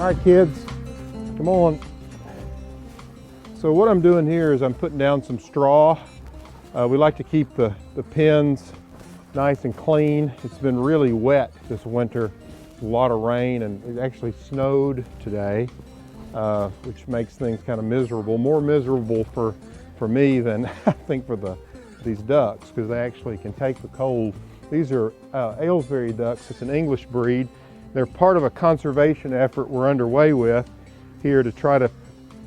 All right, kids, come on. So what I'm doing here is I'm putting down some straw. We like to keep the pens nice and clean. It's been really wet this winter, a lot of rain, and it actually snowed today, which makes things kind of miserable, more miserable for me than I think for these ducks, because they actually can take the cold. These are Aylesbury ducks. It's an English breed. They're part of a conservation effort we're underway with here to try to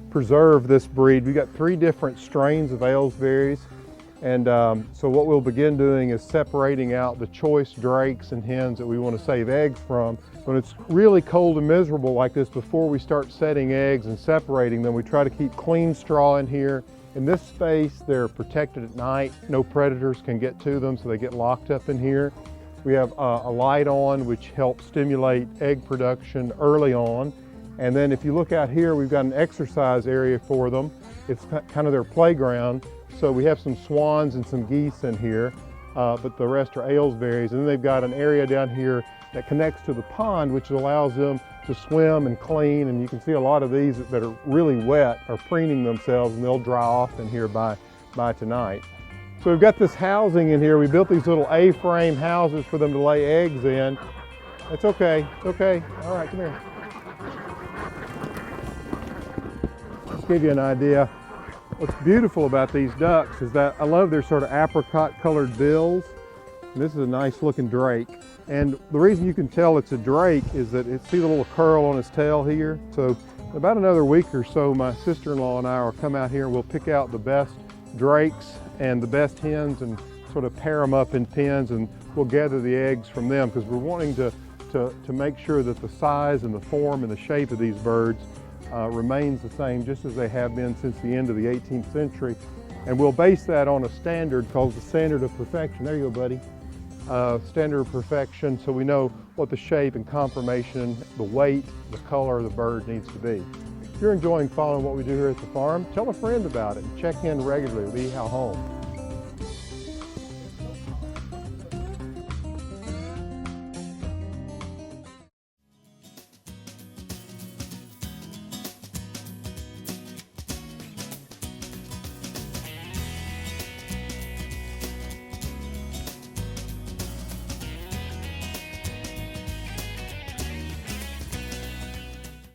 preserve this breed. We've got 3 different strains of Aylesbury's, and so what we'll begin doing is separating out the choice drakes and hens that we want to save eggs from. When it's really cold and miserable like this, before we start setting eggs and separating them, we try to keep clean straw in here. In this space, they're protected at night. No predators can get to them, so they get locked up in here. We have a light on, which helps stimulate egg production early on. And then if you look out here, we've got an exercise area for them. It's kind of their playground. So we have some swans and some geese in here, but the rest are Aylesbury's. And then they've got an area down here that connects to the pond, which allows them to swim and clean. And you can see a lot of these that are really wet are preening themselves, and they'll dry off in here by tonight. So we've got this housing in here. We built these little A-frame houses for them to lay eggs in. It's okay, it's okay. All right, come here. Let's give you an idea. What's beautiful about these ducks is that I love their sort of apricot colored bills. And this is a nice looking drake. And the reason you can tell it's a drake is that see the little curl on his tail here? So about another week or so, my sister-in-law and I will come out here and we'll pick out the best drakes and the best hens and sort of pair them up in pens, and we'll gather the eggs from them, because we're wanting to make sure that the size and the form and the shape of these birds remains the same, just as they have been since the end of the 18th century. And we'll base that on a standard called the standard of perfection. There you go, buddy. Standard of perfection, so we know what the shape and conformation, the weight, the color of the bird needs to be. If you're enjoying following what we do here at the farm, tell a friend about it and check in regularly with Ehow Home.